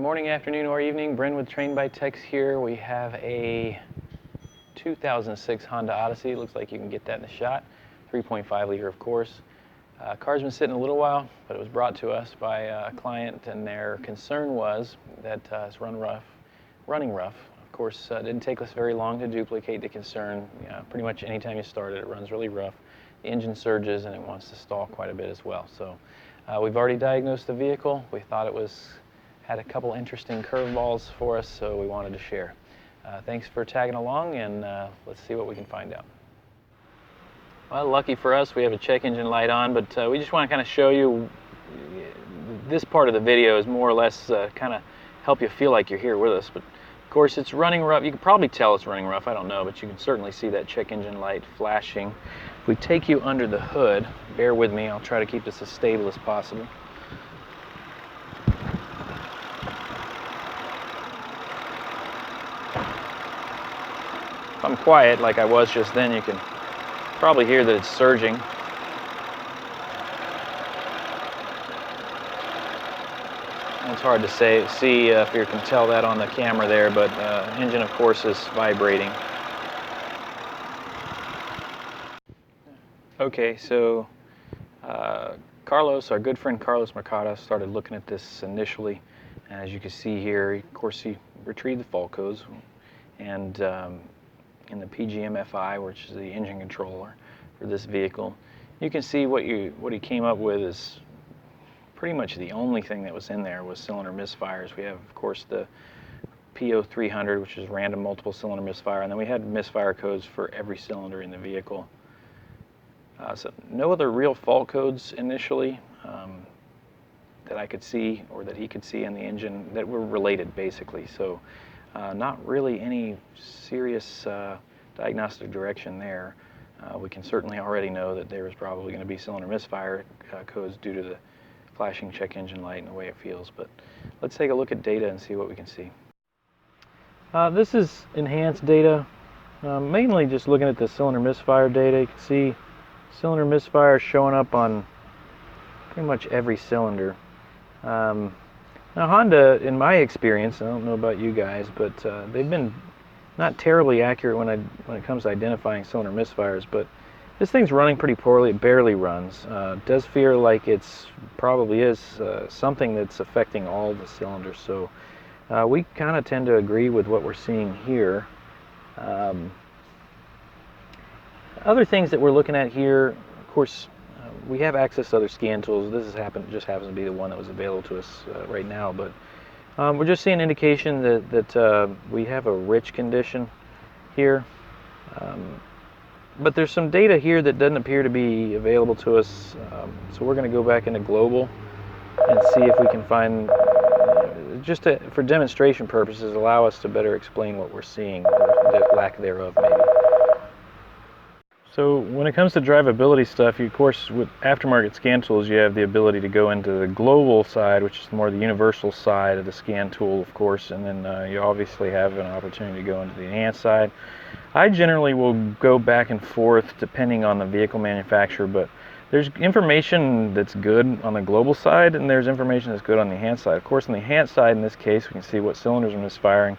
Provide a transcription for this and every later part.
Good morning, afternoon, or evening. Bren with Trained by Techs here. We have a 2006 Honda Odyssey. It looks like you can get that in the shot. 3.5 liter, of course. Car's been sitting a little while, but it was brought to us by a client, and their concern was that it's running rough. Of course, it didn't take us very long to duplicate the concern. Pretty much anytime you start it, it runs really rough. The engine surges, and it wants to stall quite a bit as well. So we've already diagnosed the vehicle. We thought it had a couple interesting curveballs for us, so we wanted to share. Thanks for tagging along, and let's see what we can find out. Well, lucky for us, we have a check engine light on, but we just want to kind of show you this part of the video is more or less kind of help you feel like you're here with us. But of course, it's running rough. You can probably tell it's running rough, I don't know, but you can certainly see that check engine light flashing. If we take you under the hood, bear with me, I'll try to keep this as stable as possible. If I'm quiet like I was just then, you can probably hear that it's surging. It's hard to see if you can tell that on the camera there, but engine, of course, is vibrating. Okay, so Carlos, our good friend Carlos Mercado, started looking at this initially. As you can see here, of course, he retrieved the fault codes, and in the PGM-FI, which is the engine controller for this vehicle, you can see what he came up with is pretty much the only thing that was in there was cylinder misfires. We have, of course, the PO300, which is random multiple cylinder misfire, and then we had misfire codes for every cylinder in the vehicle. So no other real fault codes initially that I could see or that he could see in the engine that were related, basically. So not really any serious diagnostic direction there. We can certainly already know that there was probably going to be cylinder misfire codes due to the flashing check engine light and the way it feels. But let's take a look at data and see what we can see. This is enhanced data, mainly just looking at the cylinder misfire data. You can see cylinder misfire showing up on pretty much every cylinder. Now Honda, in my experience, I don't know about you guys, but they've been not terribly accurate when it comes to identifying cylinder misfires, but this thing's running pretty poorly. It barely runs. It does feel like it's probably is something that's affecting all the cylinders, so we kind of tend to agree with what we're seeing here. Other things that we're looking at here, of course, we have access to other scan tools. This just happens to be the one that was available to us right now, but we're just seeing indication that we have a rich condition here. But there's some data here that doesn't appear to be available to us, so we're going to go back into global and see if we can find, for demonstration purposes, allow us to better explain what we're seeing, or the lack thereof maybe. So when it comes to drivability stuff, of course, with aftermarket scan tools, you have the ability to go into the global side, which is more the universal side of the scan tool, of course, and then you obviously have an opportunity to go into the enhanced side. I generally will go back and forth depending on the vehicle manufacturer, but there's information that's good on the global side, and there's information that's good on the enhanced side. Of course, on the enhanced side, in this case, we can see what cylinders are misfiring.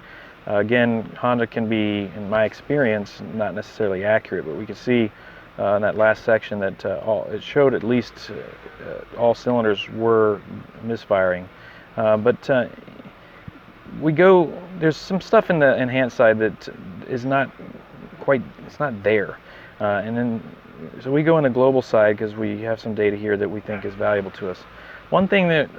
Again, Honda can be, in my experience, not necessarily accurate, but we can see in that last section that it showed at least all cylinders were misfiring. There's some stuff in the enhanced side that is not quite, it's not there. So we go in the global side because we have some data here that we think is valuable to us. One thing that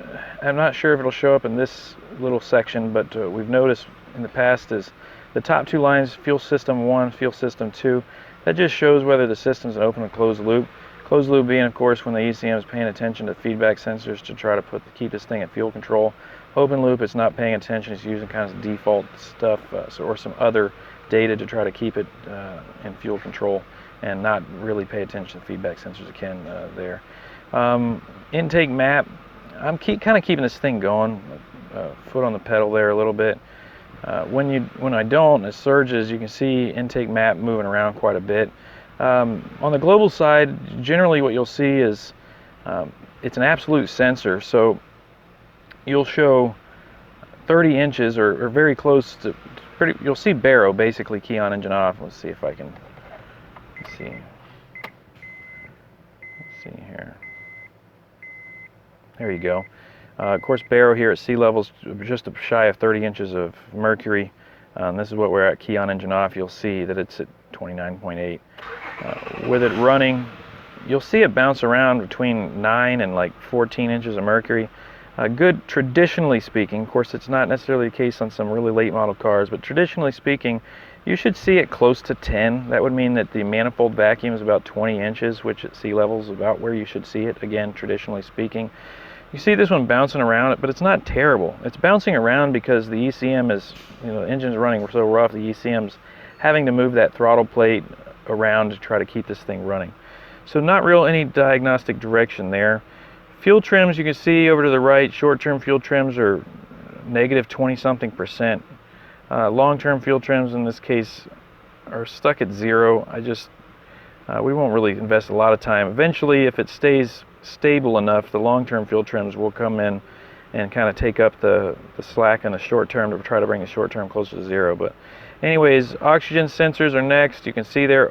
I'm not sure if it'll show up in this little section, but we've noticed in the past is the top two lines, fuel system 1, fuel system 2. That just shows whether the system's an open or closed loop. Closed loop being, of course, when the ECM is paying attention to feedback sensors to try to keep this thing at fuel control. Open loop, it's not paying attention. It's using kind of default stuff or some other data to try to keep it in fuel control and not really pay attention to feedback sensors again there. Intake map, I'm kind of keeping this thing going, foot on the pedal there a little bit. When I don't, it surges. You can see intake map moving around quite a bit. On the global side, generally what you'll see is it's an absolute sensor, so you'll show 30 inches or very close to pretty. You'll see baro basically key on engine off. Let's see if I can see. Let's see here. There you go. Of course, baro here at sea levels just shy of 30 inches of mercury. This is what we're at key on engine off. You'll see that it's at 29.8. With it running, you'll see it bounce around between 9 and like 14 inches of mercury. Good, traditionally speaking, of course it's not necessarily the case on some really late model cars, but traditionally speaking, you should see it close to 10. That would mean that the manifold vacuum is about 20 inches, which at sea level is about where you should see it, again, traditionally speaking. You see this one bouncing around, but it's not terrible. It's bouncing around because the ECM is, the engine's running so rough, the ECM's having to move that throttle plate around to try to keep this thing running. So not real any diagnostic direction there. Fuel trims, you can see over to the right, short-term fuel trims are negative 20-something%. Long-term fuel trims in this case are stuck at 0. We won't really invest a lot of time. Eventually, if it stays stable enough, the long-term fuel trims will come in and kind of take up the slack in the short term to try to bring the short term closer to 0. But anyways, oxygen sensors are next. You can see they're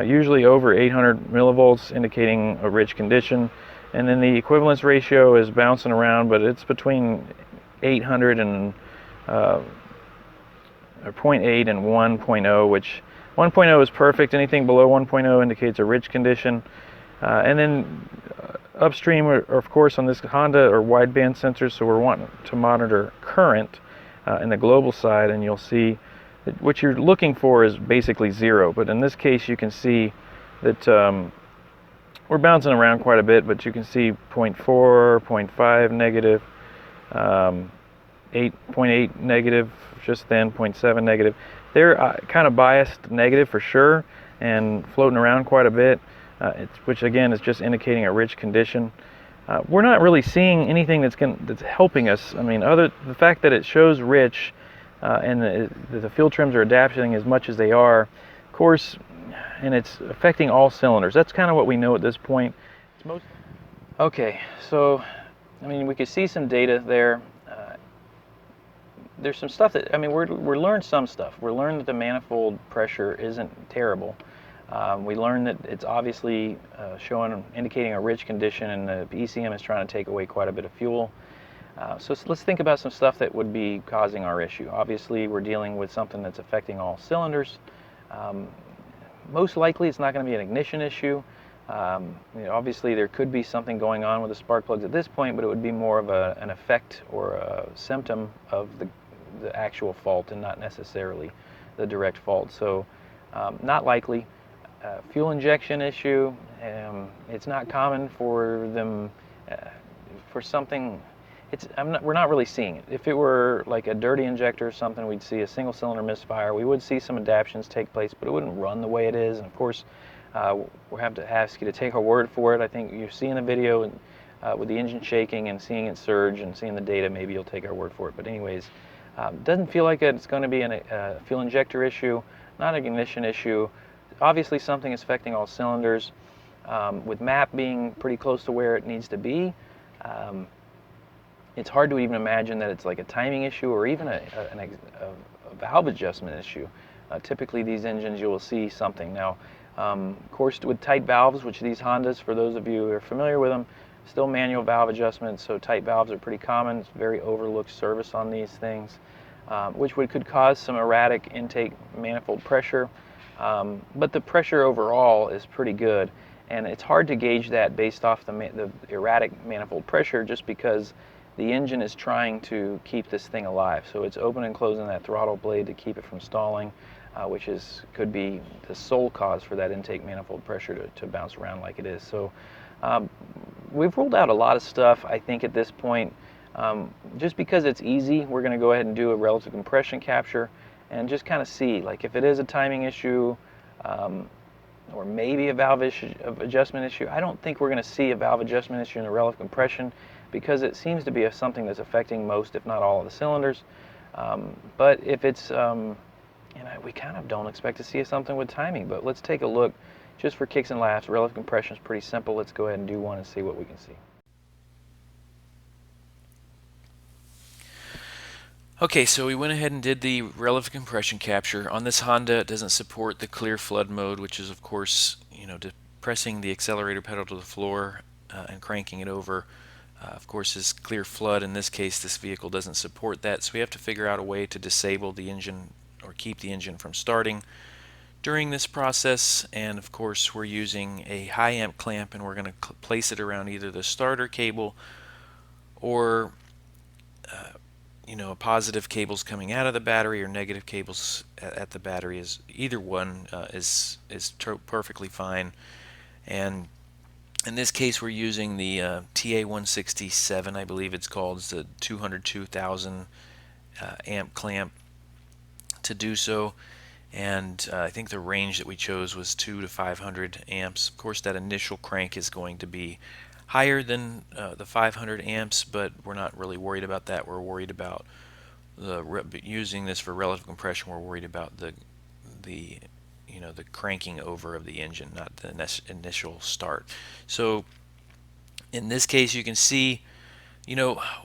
usually over 800 millivolts, indicating a rich condition. And then the equivalence ratio is bouncing around, but it's between 800 and 0.8 and 1.0, which 1.0 is perfect. Anything below 1.0 indicates a rich condition. And then upstream are, of course, on this Honda are wideband sensors, so we're wanting to monitor current in the global side, and you'll see that what you're looking for is basically 0. But in this case, you can see that we're bouncing around quite a bit, but you can see 0.4, 0.5 negative, 8.8 negative, just then 0.7 negative. They're kind of biased negative for sure, and floating around quite a bit. Which again is just indicating a rich condition. We're not really seeing anything that's helping us. I mean, the fact that it shows rich and the fuel trims are adapting as much as they are, of course, and it's affecting all cylinders. That's kind of what we know at this point. Okay, so I mean, we could see some data there. There's some stuff that, I mean, we're learned some stuff. We're learned that the manifold pressure isn't terrible. We learned that it's obviously indicating a rich condition, and the ECM is trying to take away quite a bit of fuel. So let's think about some stuff that would be causing our issue. Obviously, we're dealing with something that's affecting all cylinders. Most likely, it's not going to be an ignition issue. Obviously, there could be something going on with the spark plugs at this point, but it would be more of an effect or a symptom of the actual fault and not necessarily the direct fault. So not likely. Fuel injection issue, it's not common for them, for something, we're not really seeing it. If it were like a dirty injector or something, we'd see a single cylinder misfire. We would see some adaptations take place, but it wouldn't run the way it is. And of course, we'll have to ask you to take our word for it. I think you're seeing the video with the engine shaking and seeing it surge and seeing the data, maybe you'll take our word for it. But anyways, doesn't feel like it's going to be a fuel injector issue, not an ignition issue. Obviously something is affecting all cylinders. With MAP being pretty close to where it needs to be, it's hard to even imagine that it's like a timing issue or even a valve adjustment issue. Typically these engines you will see something. Now, of course with tight valves, which these Hondas, for those of you who are familiar with them, still manual valve adjustments, so tight valves are pretty common. It's very overlooked service on these things, which could cause some erratic intake manifold pressure. But the pressure overall is pretty good, and it's hard to gauge that based off the erratic manifold pressure, just because the engine is trying to keep this thing alive. So it's open and closing that throttle blade to keep it from stalling, which could be the sole cause for that intake manifold pressure to bounce around like it is. So we've ruled out a lot of stuff, I think, at this point. Just because it's easy, we're going to go ahead and do a relative compression capture and just kind of see, like, if it is a timing issue or maybe a valve adjustment issue. I don't think we're going to see a valve adjustment issue in the relative compression, because it seems to be something that's affecting most, if not all, of the cylinders. But if it's, we kind of don't expect to see something with timing, but let's take a look just for kicks and laughs. Relative compression is pretty simple. Let's go ahead and do one and see what we can see. Okay, so we went ahead and did the relative compression capture. On this Honda, it doesn't support the clear flood mode, which is, of course, pressing the accelerator pedal to the floor and cranking it over. Of course, is clear flood. In this case, this vehicle doesn't support that, so we have to figure out a way to disable the engine or keep the engine from starting during this process. And of course, we're using a high amp clamp, and we're going to place it around either the starter cable or a positive cables coming out of the battery or negative cables at the battery. Is either one is perfectly fine. And in this case, we're using the TA167, I believe it's called. It's the 202,000 amp clamp to do so. And I think the range that we chose was 2 to 500 amps. Of course, that initial crank is going to be higher than the 500 amps, but we're not really worried about that. We're worried about using this for relative compression. We're worried about the the cranking over of the engine, not the initial start. So in this case, you can see,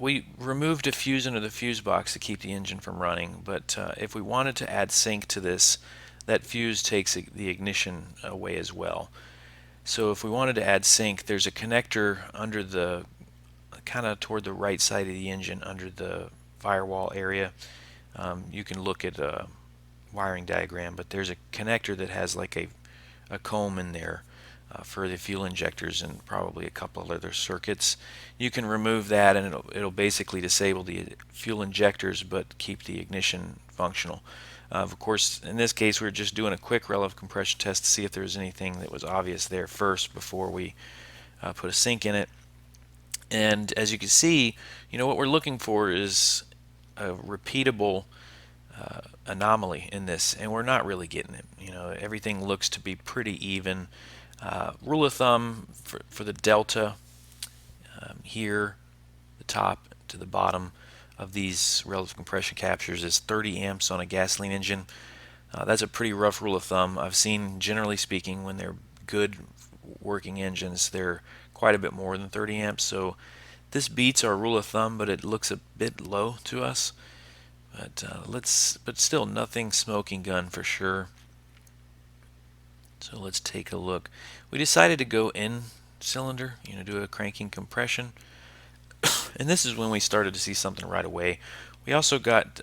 we removed a fuse into the fuse box to keep the engine from running, but if we wanted to add sync to this, that fuse takes the ignition away as well. So if we wanted to add sync, there's a connector under the, kind of toward the right side of the engine, under the firewall area. You can look at a wiring diagram, but there's a connector that has like a comb in there for the fuel injectors and probably a couple of other circuits. You can remove that, and it'll basically disable the fuel injectors but keep the ignition functional. Of course, in this case, we're just doing a quick relative compression test to see if there was anything that was obvious there first before we put a sync in it. And as you can see, what we're looking for is a repeatable anomaly in this, and we're not really getting it. Everything looks to be pretty even. Rule of thumb for the delta here, the top to the bottom of these relative compression captures is 30 amps on a gasoline engine. That's a pretty rough rule of thumb. I've seen, generally speaking, when they're good working engines, they're quite a bit more than 30 amps. So this beats our rule of thumb, but it looks a bit low to us. But still, nothing smoking gun for sure. So let's take a look. We decided to go in cylinder, do a cranking compression. And this is when we started to see something right away. We also got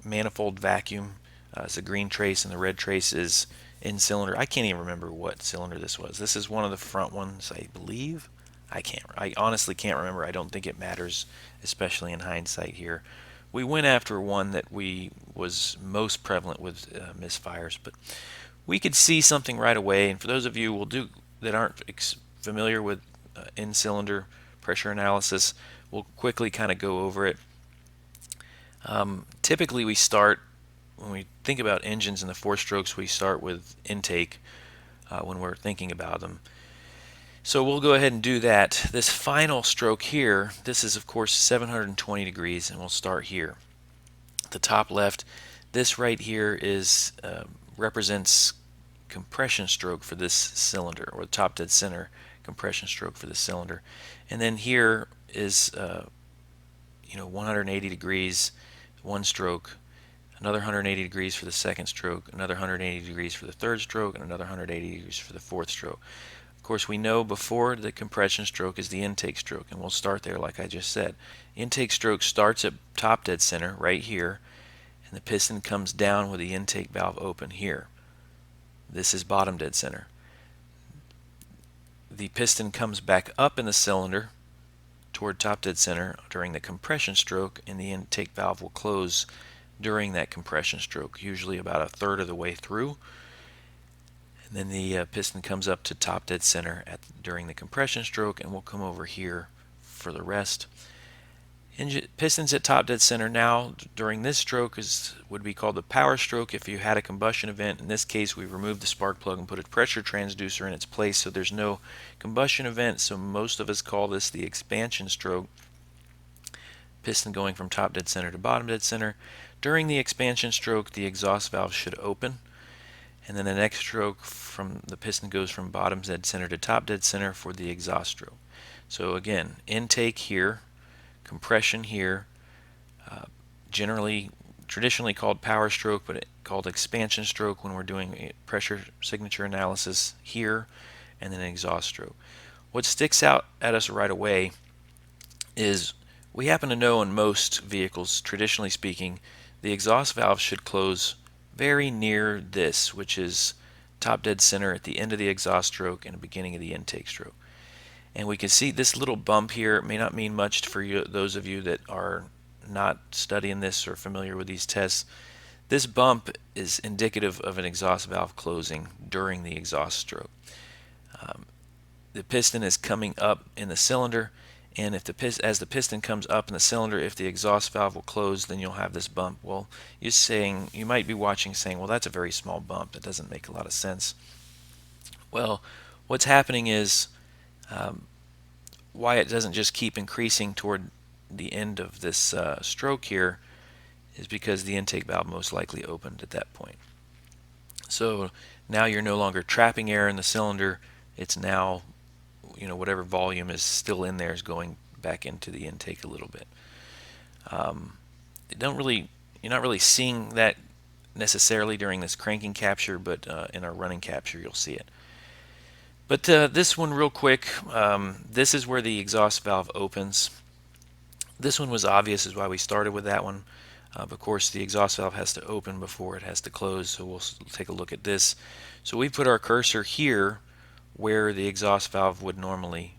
manifold vacuum. It's a green trace, and the red trace is in cylinder. I can't even remember what cylinder this was. This is one of the front ones, I believe. I honestly can't remember. I don't think it matters, especially in hindsight here. We went after one that was most prevalent with misfires, but we could see something right away. And for those of you that aren't familiar with in-cylinder pressure analysis, we'll quickly kind of go over it. Typically, when we think about engines in the 4 strokes, we start with intake when we're thinking about them. So we'll go ahead and do that. This final stroke here, this is of course 720 degrees, and we'll start here. The top left, this right here represents compression stroke for this cylinder, or the top dead center compression stroke for this cylinder. And then here is 180 degrees, one stroke, another 180 degrees for the second stroke, another 180 degrees for the third stroke, and another 180 degrees for the fourth stroke. Of course, we know before the compression stroke is the intake stroke, and we'll start there like I just said. Intake stroke starts at top dead center right here, and the piston comes down with the intake valve open here. This is bottom dead center. The piston comes back up in the cylinder toward top dead center during the compression stroke, and the intake valve will close during that compression stroke, usually about a third of the way through. And then the piston comes up to top dead center during the compression stroke, and we'll come over here for the rest. Pistons at top dead center now during this stroke would be called the power stroke if you had a combustion event. In this case, we removed the spark plug and put a pressure transducer in its place, so there's no combustion event, so most of us call this the expansion stroke. Piston going from top dead center to bottom dead center. During the expansion stroke, the exhaust valve should open, and then the next stroke, from the piston goes from bottom dead center to top dead center for the exhaust stroke. So again, intake here, compression here, traditionally called power stroke, but called expansion stroke when we're doing a pressure signature analysis here, and then an exhaust stroke. What sticks out at us right away is we happen to know in most vehicles, traditionally speaking, the exhaust valve should close very near this, which is top dead center at the end of the exhaust stroke and the beginning of the intake stroke. And we can see this little bump here may not mean much for you, those of you that are not studying this or familiar with these tests. This bump is indicative of an exhaust valve closing during the exhaust stroke. The piston is coming up in the cylinder, and if as the piston comes up in the cylinder, if the exhaust valve will close, then you'll have this bump. Well, you might be watching saying, well, that's a very small bump. That doesn't make a lot of sense. Well, what's happening is why it doesn't just keep increasing toward the end of this stroke here is because the intake valve most likely opened at that point. So now you're no longer trapping air in the cylinder. It's now, whatever volume is still in there is going back into the intake a little bit. You're not really seeing that necessarily during this cranking capture, but in our running capture you'll see it. But this one real quick, this is where the exhaust valve opens. This one was obvious, is why we started with that one. Of course, the exhaust valve has to open before it has to close, so we'll take a look at this. So we put our cursor here where the exhaust valve would normally,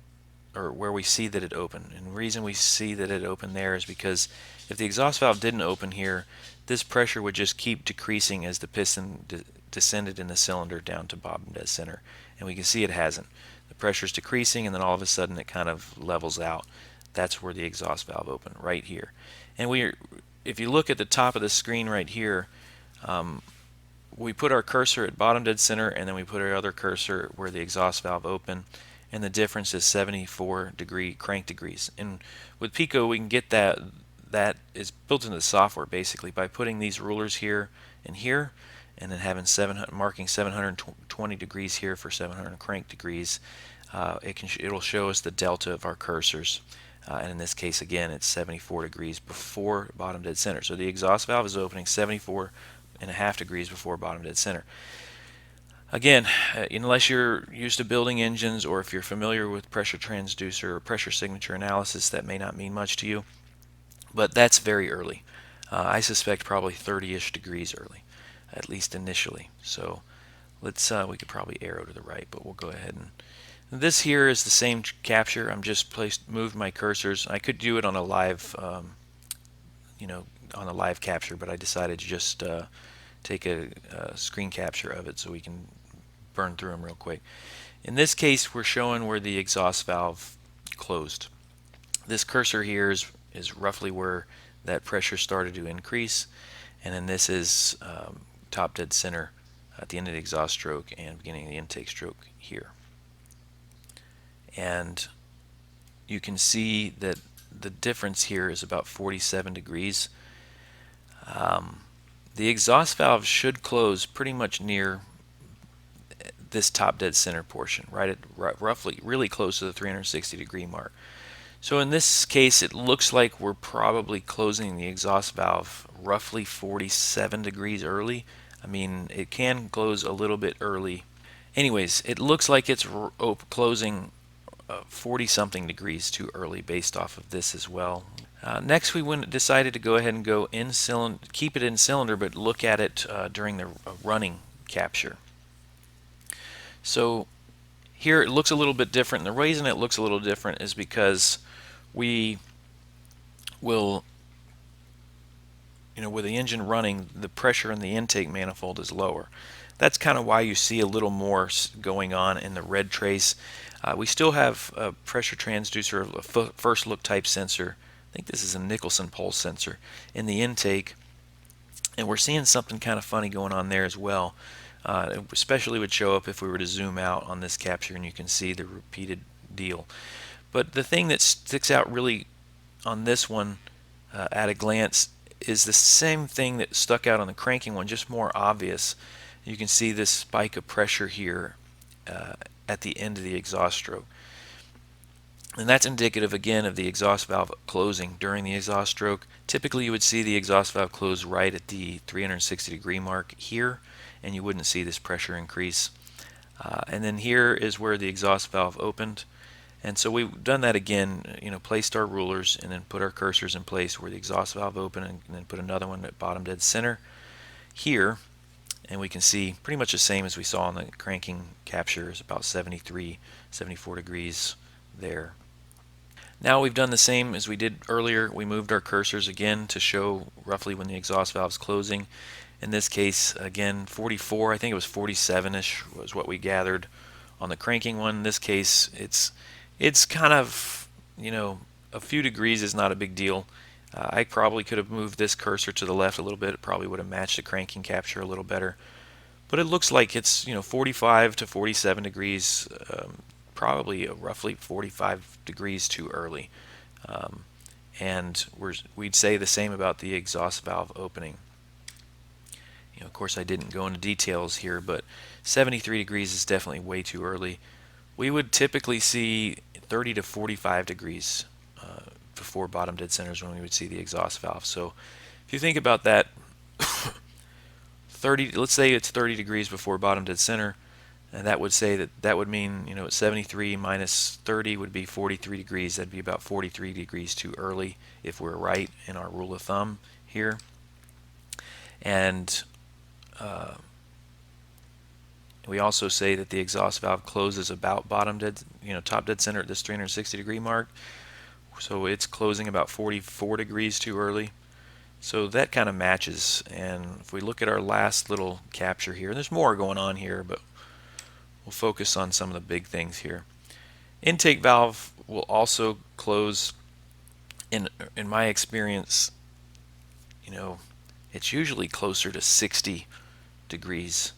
or where we see that it opened. And the reason we see that it opened there is because if the exhaust valve didn't open here, this pressure would just keep decreasing as the piston descended in the cylinder down to bottom dead center. And we can see it hasn't. The pressure is decreasing, and then all of a sudden it kind of levels out. That's where the exhaust valve opened, right here. And if you look at the top of the screen right here, we put our cursor at bottom dead center, and then we put our other cursor where the exhaust valve opened, and the difference is 74 degree crank degrees. And with Pico, we can get that is built into the software basically by putting these rulers here and here, and then having marking 720 degrees here for 700 crank degrees. It'll show us the delta of our cursors. And in this case, again, it's 74 degrees before bottom dead center. So the exhaust valve is opening 74.5 degrees before bottom dead center. Again, unless you're used to building engines, or if you're familiar with pressure transducer or pressure signature analysis, that may not mean much to you. But that's very early. I suspect probably 30-ish degrees early, at least initially. So let's we could probably arrow to the right, but we'll go ahead and. This here is the same capture. I'm just moved my cursors. I could do it on a live, on a live capture, but I decided to just take a screen capture of it so we can burn through them real quick. In this case, we're showing where the exhaust valve closed. This cursor here is roughly where that pressure started to increase, and then this is top dead center at the end of the exhaust stroke and beginning of the intake stroke here. And you can see that the difference here is about 47 degrees. The exhaust valve should close pretty much near this top dead center portion, right at roughly really close to the 360 degree mark. So in this case, it looks like we're probably closing the exhaust valve roughly 47 degrees early. I mean, it can close a little bit early. Anyways, it looks like it's closing 40-something degrees too early based off of this as well. Next, we decided to go ahead and go in cylinder, keep it in cylinder, but look at it during the running capture. So here it looks a little bit different. And the reason it looks a little different is because we will, with the engine running, the pressure in the intake manifold is lower. That's kind of why you see a little more going on in the red trace. We still have a pressure transducer, a first look type sensor. I think this is a Nicholson pulse sensor in the intake, and we're seeing something kind of funny going on there as well. It especially would show up if we were to zoom out on this capture, and you can see the repeated deal. But the thing that sticks out really on this one at a glance is the same thing that stuck out on the cranking one, just more obvious. You can see this spike of pressure here at the end of the exhaust stroke. And that's indicative again of the exhaust valve closing during the exhaust stroke. Typically you would see the exhaust valve close right at the 360-degree mark here, and you wouldn't see this pressure increase. And then here is where the exhaust valve opened. And so we've done that again, placed our rulers and then put our cursors in place where the exhaust valve opened, and then put another one at bottom dead center here. And we can see pretty much the same as we saw in the cranking capture, is about 73, 74 degrees there. Now we've done the same as we did earlier. We moved our cursors again to show roughly when the exhaust valve is closing. In this case, again, 44, I think it was 47-ish was what we gathered on the cranking one. In this case, it's kind of, a few degrees is not a big deal. I probably could have moved this cursor to the left a little bit. It probably would have matched the cranking capture a little better. But it looks like it's 45 to 47 degrees, probably roughly 45 degrees too early. And we'd say the same about the exhaust valve opening. Of course, I didn't go into details here, but 73 degrees is definitely way too early. We would typically see 30 to 45 degrees before bottom dead center is when we would see the exhaust valve. So if you think about that, 30, let's say it's 30 degrees before bottom dead center, and that would say that would mean 73 minus 30 would be 43 degrees. That'd be about 43 degrees too early if we're right in our rule of thumb here. And we also say that the exhaust valve closes about bottom dead, top dead center at this 360-degree mark. So it's closing about 44 degrees too early. So that kind of matches. And if we look at our last little capture here, there's more going on here, but we'll focus on some of the big things here. Intake valve will also close. In my experience, it's usually closer to 60 degrees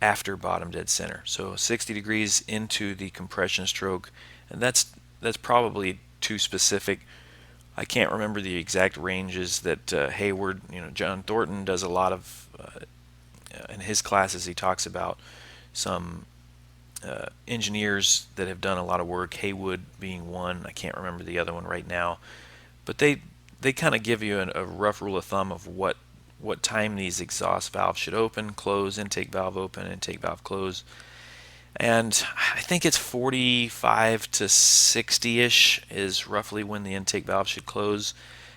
after bottom dead center. So 60 degrees into the compression stroke, and that's probably too specific. I can't remember the exact ranges that Hayward, John Thornton does a lot of in his classes. He talks about some engineers that have done a lot of work, Haywood being one. I can't remember the other one right now, but they kind of give you a rough rule of thumb of what time these exhaust valves should open, close, intake valve open, intake valve close. And I think it's 45 to 60-ish is roughly when the intake valve should close.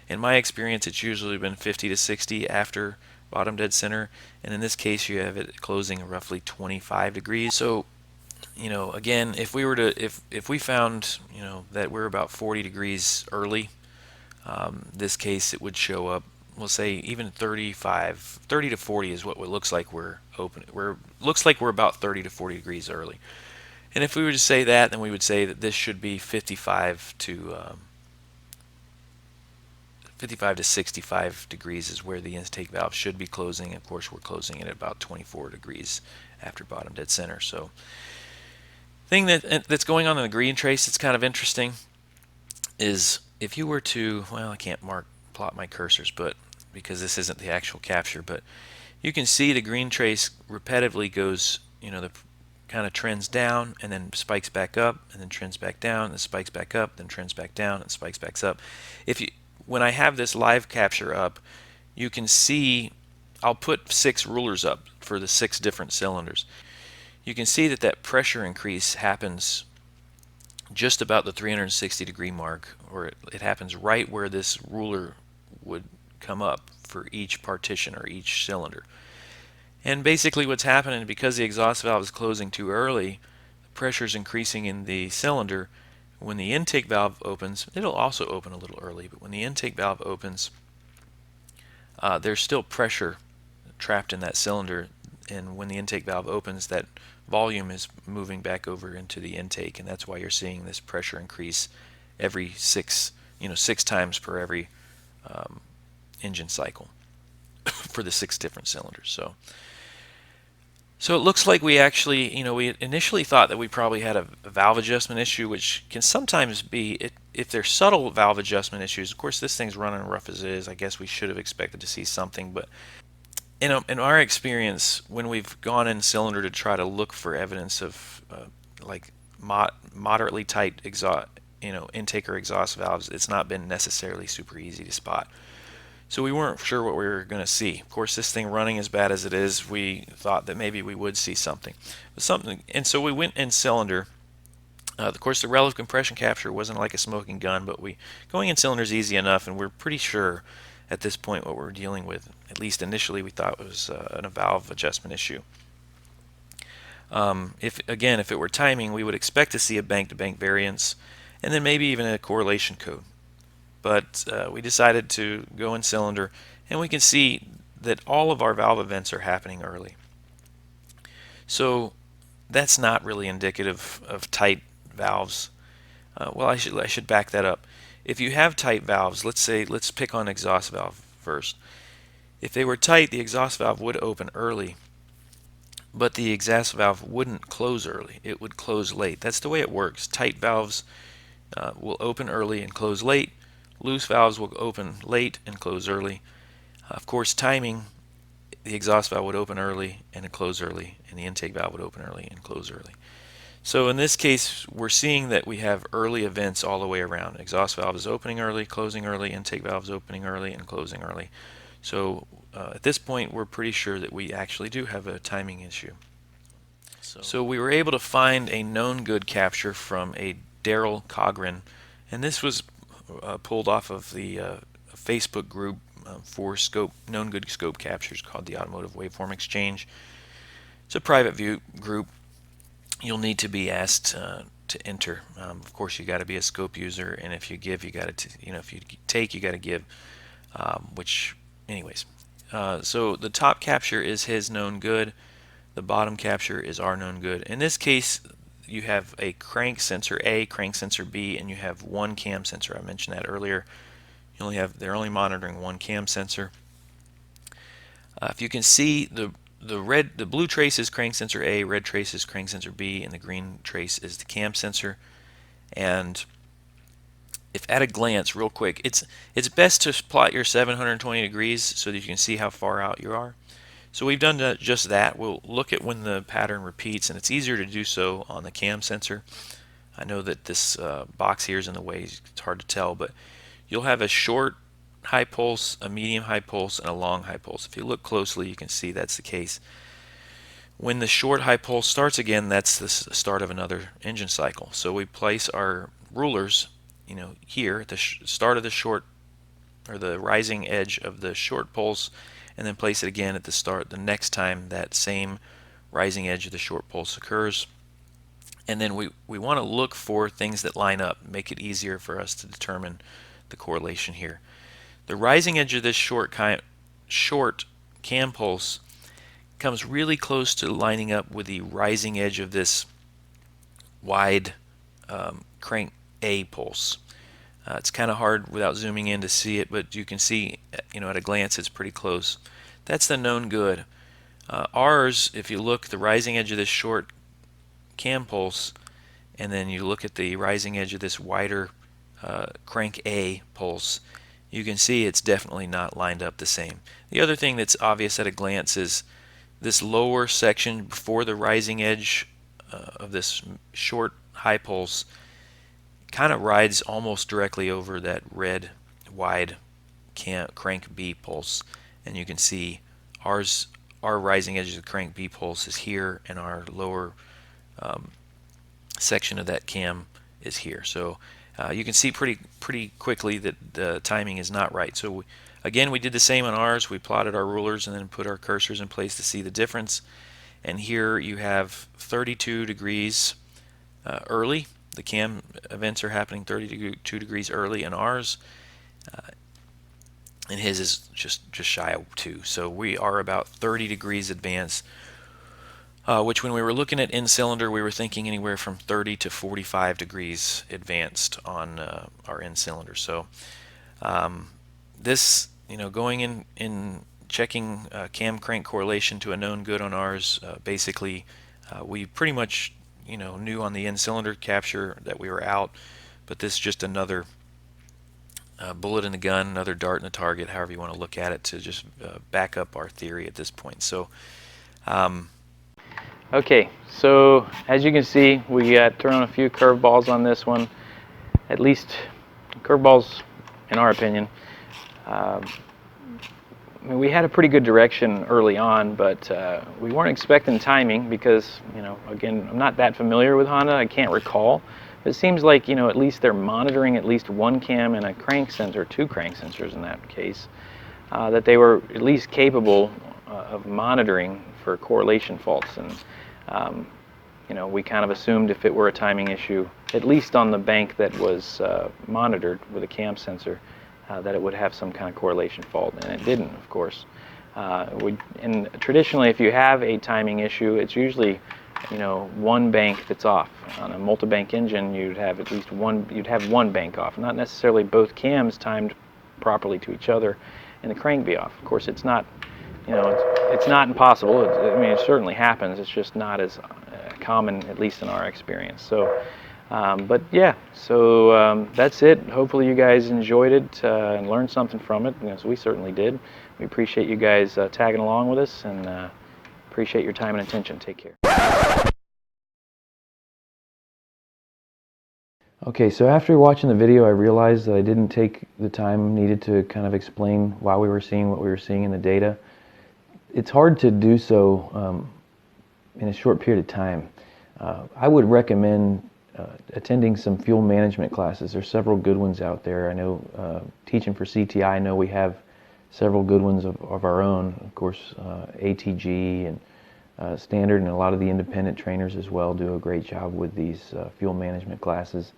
In my experience, it's usually been 50 to 60 after bottom dead center, and in this case you have it closing roughly 25 degrees. So again, if we found that we're about 40 degrees early, this case it would show up, we'll say even 30 to 40 is what it looks like we're open. Looks like we're about 30 to 40 degrees early. And if we were to say that, then we would say that this should be 55 to 65 degrees is where the intake valve should be closing. Of course, we're closing it at about 24 degrees after bottom dead center. So thing that's going on in the green trace that's kind of interesting is if you were to, well, I can't plot my cursors, but because this isn't the actual capture, but you can see the green trace repetitively goes, the kind of trends down and then spikes back up and then trends back down and spikes back up, then trends back down and spikes back up. When I have this live capture up, you can see I'll put 6 rulers up for the 6 different cylinders. You can see that pressure increase happens just about the 360-degree mark, or it happens right where this ruler would come up for each partition or each cylinder. And basically what's happening, because the exhaust valve is closing too early, the pressure is increasing in the cylinder. When the intake valve opens, it'll also open a little early, but when the intake valve opens, there's still pressure trapped in that cylinder, and when the intake valve opens, that volume is moving back over into the intake, and that's why you're seeing this pressure increase every 6 times per every engine cycle for the 6 different cylinders. So it looks like we actually, we initially thought that we probably had a valve adjustment issue, which can sometimes be, if there's subtle valve adjustment issues. Of course, this thing's running rough as it is. I guess we should have expected to see something, but in our experience, when we've gone in cylinder to try to look for evidence of like moderately tight intake or exhaust valves, it's not been necessarily super easy to spot. So we weren't sure what we were going to see. Of course, this thing running as bad as it is, we thought that maybe we would see something. And so we went in cylinder. Of course, the relative compression capture wasn't like a smoking gun, but going in cylinder is easy enough, and we're pretty sure at this point what we're dealing with. At least initially, we thought it was a valve adjustment issue. If it were timing, we would expect to see a bank-to-bank variance, and then maybe even a correlation code. But we decided to go in cylinder, and we can see that all of our valve events are happening early. So that's not really indicative of tight valves. Well, I should back that up. If you have tight valves, let's pick on exhaust valve first. If they were tight, the exhaust valve would open early, but the exhaust valve wouldn't close early. It would close late. That's the way it works. Tight valves will open early and close late. Loose valves will open late and close early. Of course, timing, the exhaust valve would open early and close early, and the intake valve would open early and close early. So in this case, we're seeing that we have early events all the way around. Exhaust valve is opening early, closing early, intake valve is opening early and closing early. So at this point, we're pretty sure that we actually do have a timing issue. So we were able to find a known good capture from a Daryl Cogran, and this was pulled off of the Facebook group for known good scope captures called the Automotive Waveform Exchange. It's a private view group. You'll need to be asked to enter. Of course, you got to be a scope user, and if you give, you got to, if you take, you got to give. Anyways, so the top capture is his known good. The bottom capture is our known good. In this case, you have a crank sensor A, crank sensor B, and you have one cam sensor. I mentioned that earlier. They're only monitoring one cam sensor. If you can see, the blue trace is crank sensor A, red trace is crank sensor B, and the green trace is the cam sensor. And if at a glance, real quick, it's best to plot your 720 degrees so that you can see how far out you are. So we've done just that. We'll look at when the pattern repeats, and it's easier to do so on the cam sensor. I know that this box here is in the way, it's hard to tell, but you'll have a short high pulse, a medium high pulse, and a long high pulse. If you look closely, you can see that's the case. When the short high pulse starts again, that's the start of another engine cycle. So we place our rulers, here at the start of the short, or the rising edge of the short pulse, and then place it again at the start the next time that same rising edge of the short pulse occurs. And then we want to look for things that line up, make it easier for us to determine the correlation here. The rising edge of this short cam pulse comes really close to lining up with the rising edge of this wide crank A pulse. It's kind of hard without zooming in to see it, but you can see, at a glance, it's pretty close. That's the known good. Ours, if you look, the rising edge of this short cam pulse, and then you look at the rising edge of this wider crank A pulse, you can see it's definitely not lined up the same. The other thing that's obvious at a glance is this lower section before the rising edge of this short high pulse kind of rides almost directly over that red wide crank B pulse, and you can see our rising edge of the crank B pulse is here, and our lower section of that cam is here. So you can see pretty quickly that the timing is not right. So again, we did the same on ours. We plotted our rulers and then put our cursors in place to see the difference. And here you have 32 degrees early. The cam events are happening 32 degrees early in ours, and his is just shy of 2. So we are about 30 degrees advanced, which when we were looking at in-cylinder, we were thinking anywhere from 30 to 45 degrees advanced on our in-cylinder. So this, going in checking cam crank correlation to a known good on ours, basically we pretty much knew on the in-cylinder capture that we were out, but this is just another bullet in the gun, another dart in the target, however you want to look at it, to just back up our theory at this point. So Okay, so as you can see, we got thrown a few curveballs on this one. At least curveballs, in our opinion. I mean, we had a pretty good direction early on, but we weren't expecting timing because, again, I'm not that familiar with Honda. I can't recall. But it seems like, at least they're monitoring at least one cam and a crank sensor, two crank sensors in that case, that they were at least capable of monitoring for correlation faults. And we kind of assumed if it were a timing issue, at least on the bank that was monitored with a cam sensor, that it would have some kind of correlation fault, and it didn't, of course. And traditionally, if you have a timing issue, it's usually, one bank that's off. On a multi-bank engine, you'd have at least one. You'd have one bank off, not necessarily both cams timed properly to each other, and the crank be off. Of course, it's not. It's not impossible. I mean, it certainly happens. It's just not as common, at least in our experience. So, but yeah, so that's it. Hopefully you guys enjoyed it and learned something from it. So we certainly did. We appreciate you guys tagging along with us, and appreciate your time and attention. Take care. Okay, so after watching the video, I realized that I didn't take the time needed to kind of explain why we were seeing what we were seeing in the data. It's hard to do so in a short period of time. I would recommend attending some fuel management classes. There's several good ones out there. I know teaching for CTI, I know we have several good ones of our own. Of course, ATG and Standard and a lot of the independent trainers as well do a great job with these fuel management classes.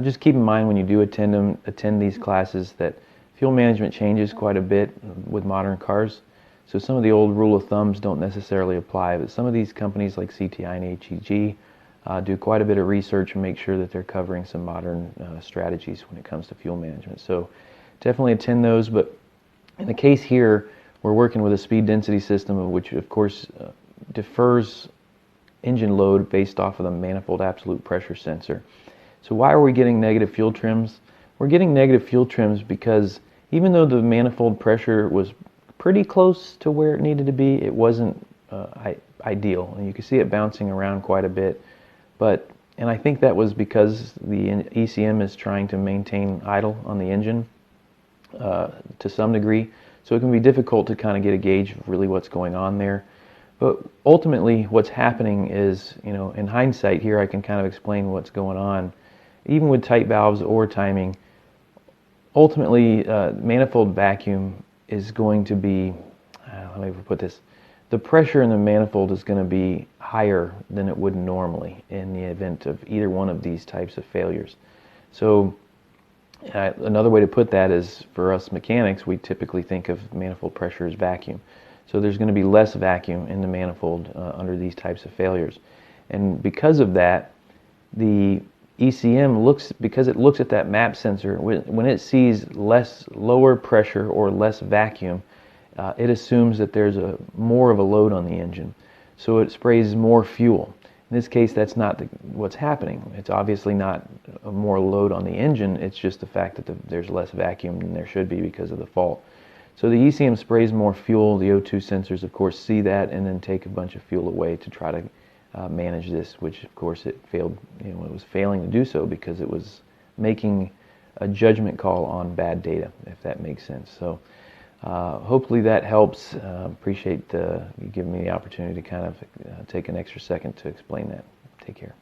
Just keep in mind when you do attend these classes that fuel management changes quite a bit with modern cars. So some of the old rule of thumbs don't necessarily apply, but some of these companies like CTI and HEG do quite a bit of research and make sure that they're covering some modern strategies when it comes to fuel management. So definitely attend those, but in the case here, we're working with a speed density system, which of course defers engine load based off of the manifold absolute pressure sensor. So why are we getting negative fuel trims? We're getting negative fuel trims because even though the manifold pressure was pretty close to where it needed to be, it wasn't ideal. And you can see it bouncing around quite a bit. And I think that was because the ECM is trying to maintain idle on the engine to some degree. So it can be difficult to kind of get a gauge of really what's going on there. But ultimately what's happening is, in hindsight here I can kind of explain what's going on. Even with tight valves or timing, ultimately manifold vacuum is going to be, let me put this, the pressure in the manifold is going to be higher than it would normally in the event of either one of these types of failures. So another way to put that is, for us mechanics, we typically think of manifold pressure as vacuum. So there's going to be less vacuum in the manifold under these types of failures. And because of that, the ECM because it looks at that map sensor, when it sees lower pressure or less vacuum, it assumes that there's more of a load on the engine. So it sprays more fuel. In this case, that's not what's happening. It's obviously not more load on the engine, it's just the fact that there's less vacuum than there should be because of the fault. So the ECM sprays more fuel. The O2 sensors, of course, see that and then take a bunch of fuel away to try to manage this, which of course it failed. It was failing to do so because it was making a judgment call on bad data, if that makes sense. So hopefully that helps. Appreciate you giving me the opportunity to kind of take an extra second to explain that. Take care.